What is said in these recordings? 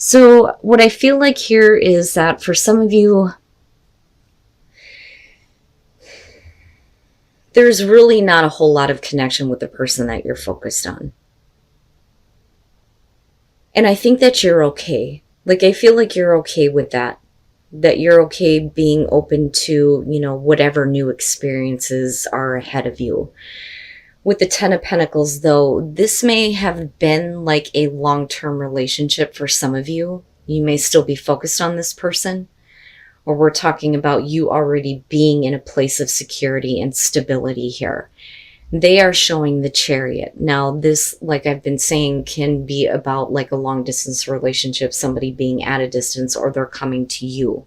So what I feel like here is that for some of you, there's really not a whole lot of connection with the person that you're focused on. And I think that you're okay. Like, I feel like you're okay with that. That you're okay being open to, whatever new experiences are ahead of you. With the Ten of Pentacles, though, this may have been like a long-term relationship for some of you. You may still be focused on this person. Or we're talking about you already being in a place of security and stability here. They are showing the Chariot. Now, this, like I've been saying, can be about like a long distance relationship, somebody being at a distance, or they're coming to you.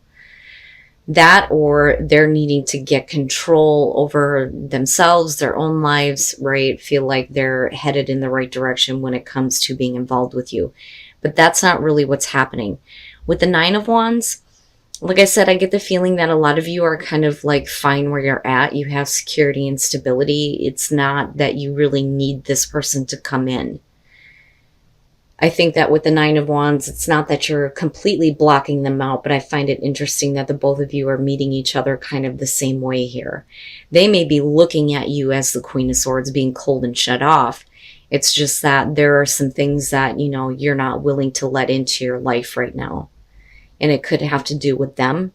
That, or they're needing to get control over themselves, their own lives, right? Feel like they're headed in the right direction when it comes to being involved with you. But that's not really what's happening. With the Nine of Wands, like I said, I get the feeling that a lot of you are kind of like fine where you're at. You have security and stability. It's not that you really need this person to come in. I think that with the Nine of Wands, it's not that you're completely blocking them out, but I find it interesting that the both of you are meeting each other kind of the same way here. They may be looking at you as the Queen of Swords, being cold and shut off. It's just that there are some things that, you're not willing to let into your life right now. And it could have to do with them,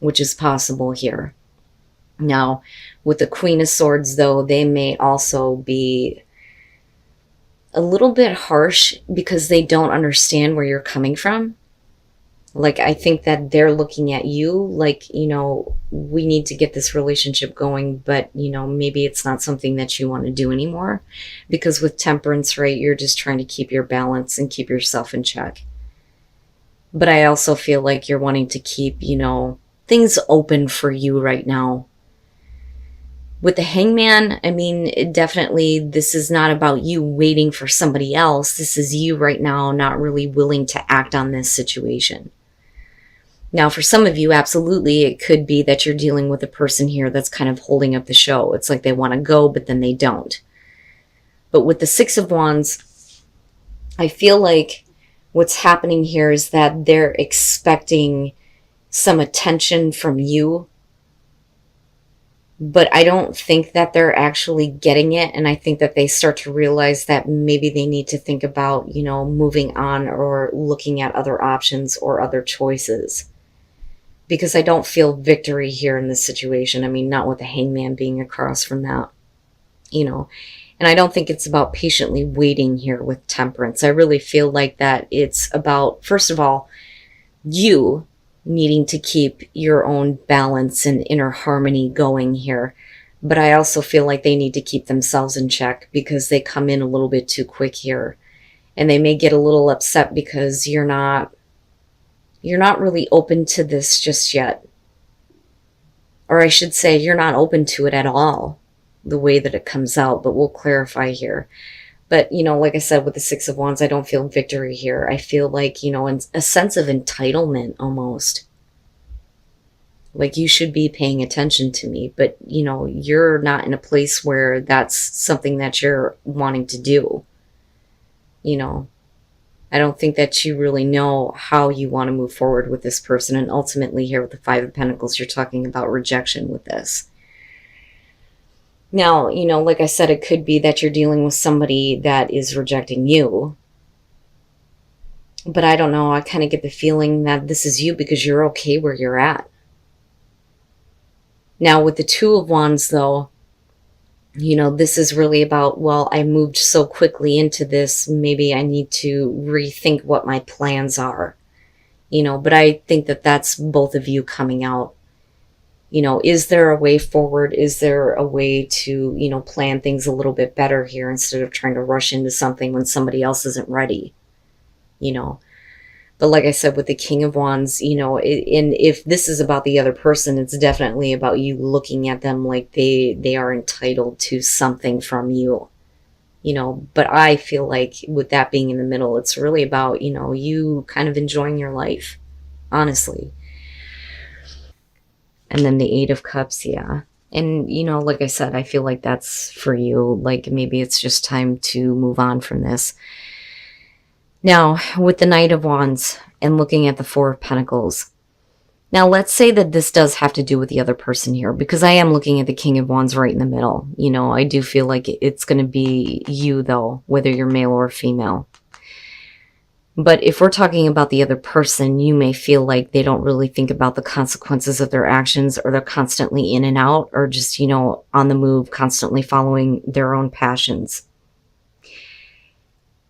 which is possible here. Now, with the Queen of Swords, though, they may also be a little bit harsh because they don't understand where you're coming from. Like, I think that they're looking at you like, we need to get this relationship going, but, maybe it's not something that you want to do anymore. Because with Temperance, right, you're just trying to keep your balance and keep yourself in check. But I also feel like you're wanting to keep, things open for you right now. With the Hangman, I mean, definitely this is not about you waiting for somebody else. This is you right now not really willing to act on this situation. Now, for some of you, absolutely, it could be that you're dealing with a person here that's kind of holding up the show. It's like they want to go, but then they don't. But with the Six of Wands, I feel like what's happening here is that they're expecting some attention from you, but I don't think that they're actually getting it. And I think that they start to realize that maybe they need to think about, moving on or looking at other options or other choices. Because I don't feel victory here in this situation. I mean, not with the Hangman being across from that, And I don't think it's about patiently waiting here with Temperance. I really feel like that it's about, first of all, you needing to keep your own balance and inner harmony going here. But I also feel like they need to keep themselves in check because they come in a little bit too quick here. And they may get a little upset because you're not really open to this just yet. Or I should say, you're not open to it at all, the way that it comes out, but we'll clarify here. But, like I said, with the Six of Wands, I don't feel victory here. I feel like, a sense of entitlement almost. Like, you should be paying attention to me, but, you're not in a place where that's something that you're wanting to do. I don't think that you really know how you want to move forward with this person. And ultimately here with the Five of Pentacles, you're talking about rejection with this. Now, like I said, it could be that you're dealing with somebody that is rejecting you. But I don't know. I kind of get the feeling that this is you because you're okay where you're at. Now, with the Two of Wands, though, this is really about, well, I moved so quickly into this. Maybe I need to rethink what my plans are. But I think that that's both of you coming out. Is there a way forward? Is there a way to, plan things a little bit better here instead of trying to rush into something when somebody else isn't ready? But like I said, with the King of Wands, and if this is about the other person, it's definitely about you looking at them like they are entitled to something from you. But I feel like with that being in the middle, it's really about, you kind of enjoying your life, honestly. And then the Eight of Cups, yeah. And, like I said, I feel like that's for you. Like, maybe it's just time to move on from this. Now, with the Knight of Wands and looking at the Four of Pentacles, now let's say that this does have to do with the other person here, because I am looking at the King of Wands right in the middle. You know, I do feel like it's going to be you, though, whether you're male or female. But if we're talking about the other person, you may feel like they don't really think about the consequences of their actions, or they're constantly in and out, or just, you know, on the move, constantly following their own passions.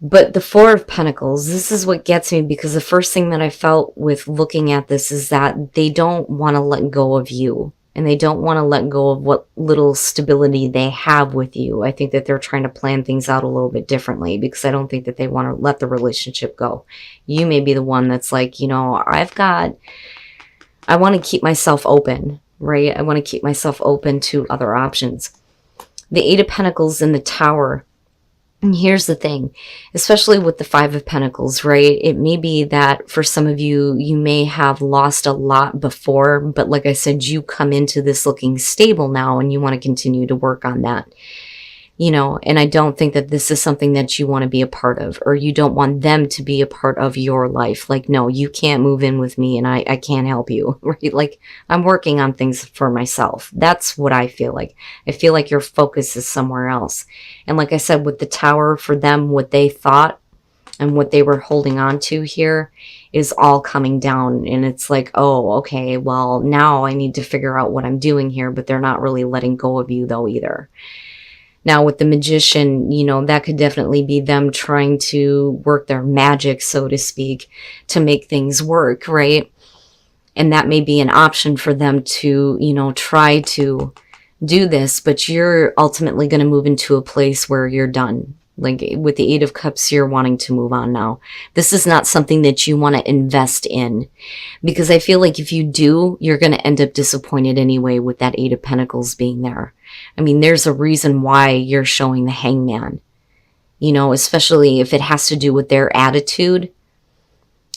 But the Four of Pentacles, this is what gets me, because the first thing that I felt with looking at this is that they don't want to let go of you. And they don't want to let go of what little stability they have with you. I think that they're trying to plan things out a little bit differently, because I don't think that they want to let the relationship go. You may be the one that's like, you know, I want to keep myself open, right? I want to keep myself open to other options. The Eight of Pentacles and the Tower. And here's the thing, especially with the Five of Pentacles, right? It may be that for some of you, you may have lost a lot before, but like I said, you come into this looking stable now and you want to continue to work on that. You know, and I don't think that this is something that you want to be a part of, or you don't want them to be a part of your life. Like, no, you can't move in with me and I can't help you, right? Like, I'm working on things for myself. That's what I feel like. I feel like your focus is somewhere else. And like I said, with the Tower, for them, what they thought and what they were holding on to here is all coming down. And it's like, oh, okay, well, now I need to figure out what I'm doing here, but they're not really letting go of you though either. Now with the Magician, you know, that could definitely be them trying to work their magic, so to speak, to make things work, right? And that may be an option for them to, you know, try to do this, but you're ultimately going to move into a place where you're done. Like with the Eight of Cups, you're wanting to move on now. This is not something that you want to invest in, because I feel like if you do, you're going to end up disappointed anyway with that Eight of Pentacles being there. I mean, there's a reason why you're showing the Hangman, you know, especially if it has to do with their attitude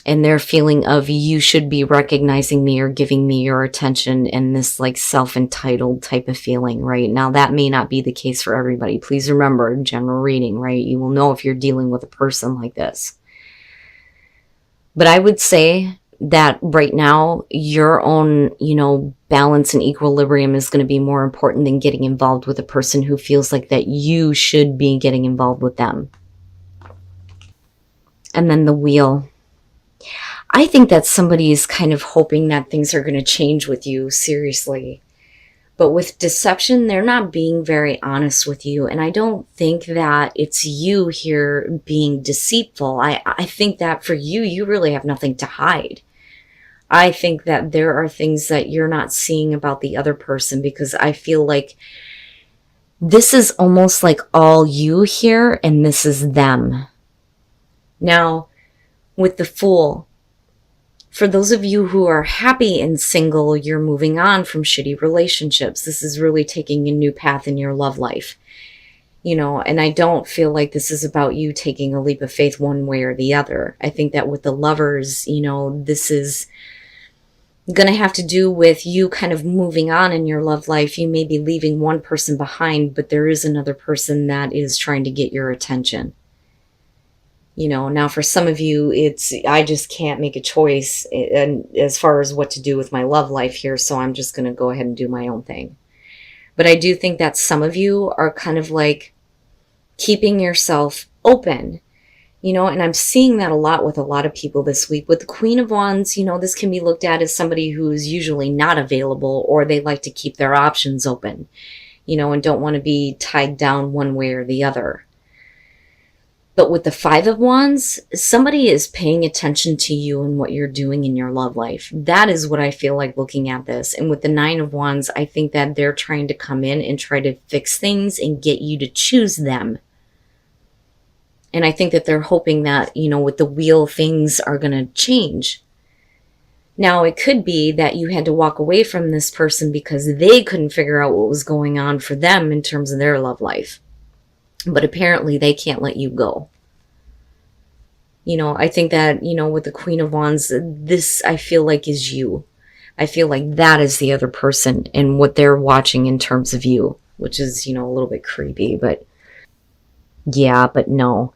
and their feeling of you should be recognizing me or giving me your attention, and this like self-entitled type of feeling, right? Now that may not be the case for everybody. Please remember, general reading, right? You will know if you're dealing with a person like this. But I would say that right now, your own, you know, balance and equilibrium is going to be more important than getting involved with a person who feels like that you should be getting involved with them. And then the Wheel. I think that somebody is kind of hoping that things are going to change with you, seriously. But with deception, they're not being very honest with you. And I don't think that it's you here being deceitful. I think that for you, you really have nothing to hide. I think that there are things that you're not seeing about the other person, because I feel like this is almost like all you here and this is them. Now, with the Fool, for those of you who are happy and single, you're moving on from shitty relationships. This is really taking a new path in your love life. You know, and I don't feel like this is about you taking a leap of faith one way or the other. I think that with the Lovers, you know, this is going to have to do with you kind of moving on in your love life. You may be leaving one person behind, but there is another person that is trying to get your attention. You know, now for some of you, it's, I just can't make a choice and as far as what to do with my love life here, so I'm just going to go ahead and do my own thing. But I do think that some of you are kind of like keeping yourself open, you know, and I'm seeing that a lot with a lot of people this week. With the Queen of Wands, you know, this can be looked at as somebody who is usually not available, or they like to keep their options open, you know, and don't want to be tied down one way or the other. But with the Five of Wands, somebody is paying attention to you and what you're doing in your love life. That is what I feel like looking at this. And with the Nine of Wands, I think that they're trying to come in and try to fix things and get you to choose them. And I think that they're hoping that, you know, with the Wheel, things are going to change. Now, it could be that you had to walk away from this person because they couldn't figure out what was going on for them in terms of their love life. But apparently they can't let you go. You know, I think that, you know, with the Queen of Wands, this I feel like is you. I feel like that is the other person and what they're watching in terms of you, which is, you know, a little bit creepy, but yeah, but no.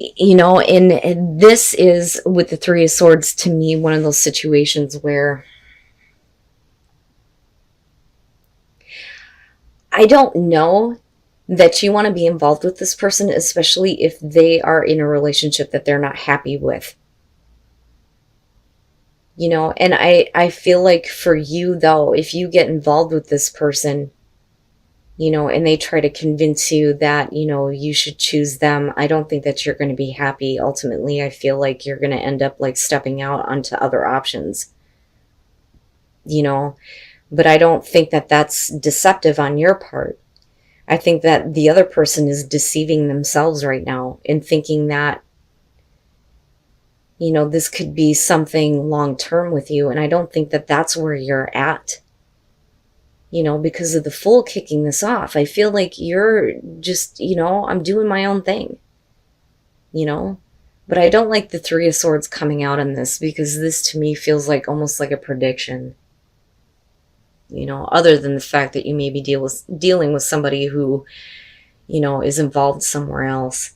You know, and this is with the Three of Swords to me one of those situations where I don't know that you want to be involved with this person, especially if they are in a relationship that they're not happy with. You know, and I feel like for you though, if you get involved with this person, you know, and they try to convince you that, you know, you should choose them, I don't think that you're going to be happy. Ultimately, I feel like you're going to end up like stepping out onto other options, you know, but I don't think that that's deceptive on your part. I think that the other person is deceiving themselves right now and thinking that, you know, this could be something long term with you. And I don't think that that's where you're at, you know, because of the Fool kicking this off. I feel like you're just, you know, I'm doing my own thing, you know, but I don't like the Three of Swords coming out on this, because this to me feels like almost like a prediction, you know, other than the fact that you may be dealing with somebody who, you know, is involved somewhere else.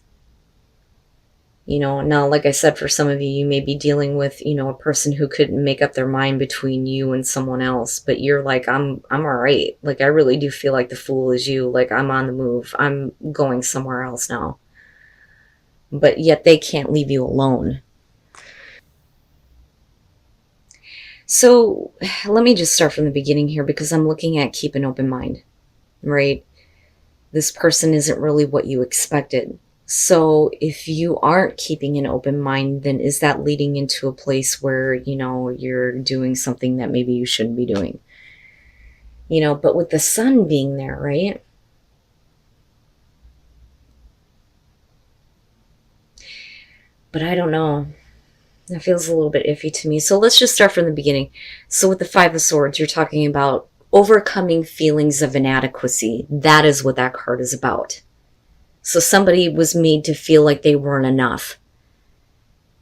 You know, now, like I said, for some of you, you may be dealing with, you know, a person who couldn't make up their mind between you and someone else, but you're like, I'm all right. Like, I really do feel like the Fool is you. Like, I'm on the move. I'm going somewhere else now. But yet they can't leave you alone. So let me just start from the beginning here, because I'm looking at keep an open mind, right? This person isn't really what you expected. So if you aren't keeping an open mind, then is that leading into a place where, you know, you're doing something that maybe you shouldn't be doing? You know, but with the Sun being there, right? But I don't know. That feels a little bit iffy to me. So let's just start from the beginning. So with the Five of Swords, you're talking about overcoming feelings of inadequacy. That is what that card is about. So somebody was made to feel like they weren't enough.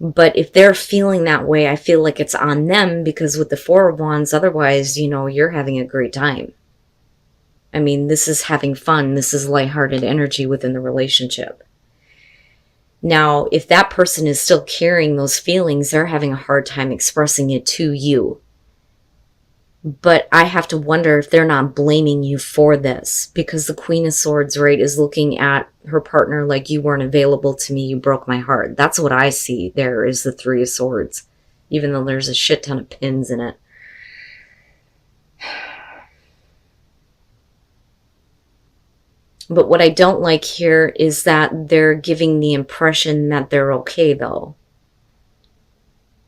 But if they're feeling that way, I feel like it's on them, because with the Four of Wands, otherwise, you know, you're having a great time. I mean, this is having fun. This is lighthearted energy within the relationship. Now, if that person is still carrying those feelings, they're having a hard time expressing it to you. But I have to wonder if they're not blaming you for this, because the Queen of Swords, right, is looking at her partner like, you weren't available to me, you broke my heart. That's what I see there, is the Three of Swords, even though there's a shit ton of pins in it. But what I don't like here is that they're giving the impression that they're okay, though.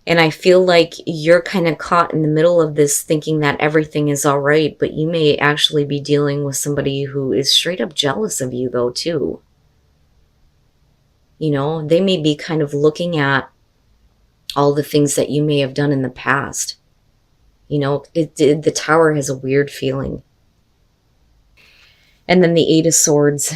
And I feel like you're kind of caught in the middle of this, thinking that everything is all right, but you may actually be dealing with somebody who is straight up jealous of you, though, too. You know, they may be kind of looking at all the things that you may have done in the past. You know, the Tower has a weird feeling. And then the Eight of Swords.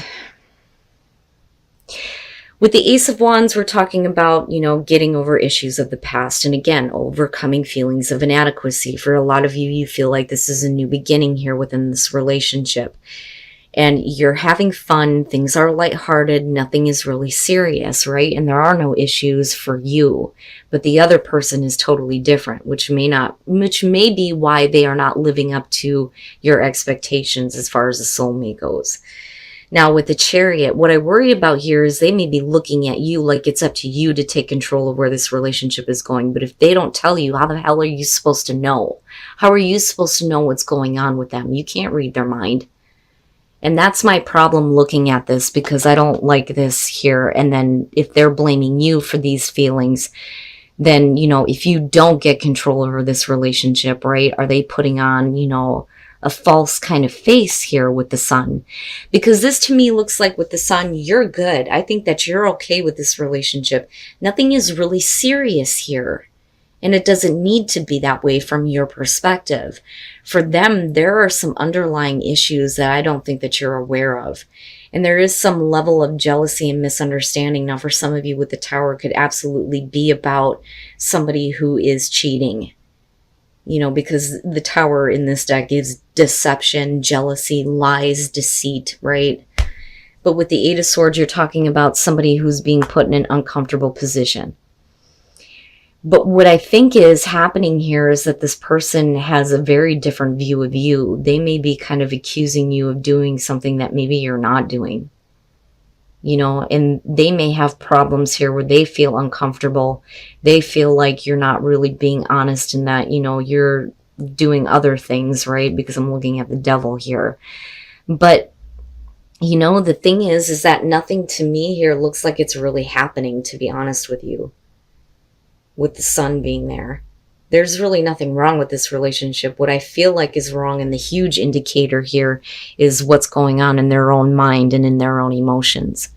With the Ace of Wands, we're talking about, you know, getting over issues of the past. And again, overcoming feelings of inadequacy. For a lot of you, you feel like this is a new beginning here within this relationship. And you're having fun. Things are lighthearted. Nothing is really serious, right? And there are no issues for you. But the other person is totally different, which may be why they are not living up to your expectations as far as the soulmate goes. Now, with the Chariot, what I worry about here is they may be looking at you like it's up to you to take control of where this relationship is going. But if they don't tell you, how the hell are you supposed to know? How are you supposed to know what's going on with them? You can't read their mind. And that's my problem looking at this, because I don't like this here. And then if they're blaming you for these feelings, then, you know, if you don't get control over this relationship, right, are they putting on, you know, a false kind of face here with the Sun? Because this to me looks like with the Sun, you're good. I think that you're okay with this relationship. Nothing is really serious here. And it doesn't need to be that way from your perspective. For them, there are some underlying issues that I don't think that you're aware of. And there is some level of jealousy and misunderstanding. Now, for some of you with the Tower, it could absolutely be about somebody who is cheating. You know, because the Tower in this deck is deception, jealousy, lies, deceit, right? But with the Eight of Swords, you're talking about somebody who's being put in an uncomfortable position. But what I think is happening here is that this person has a very different view of you. They may be kind of accusing you of doing something that maybe you're not doing. You know, and they may have problems here where they feel uncomfortable. They feel like you're not really being honest in that, you know, you're doing other things, right? Because I'm looking at the Devil here. But, you know, the thing is that nothing to me here looks like it's really happening, to be honest with you. With the Sun being there, there's really nothing wrong with this relationship. What I feel like is wrong, and the huge indicator here, is what's going on in their own mind and in their own emotions.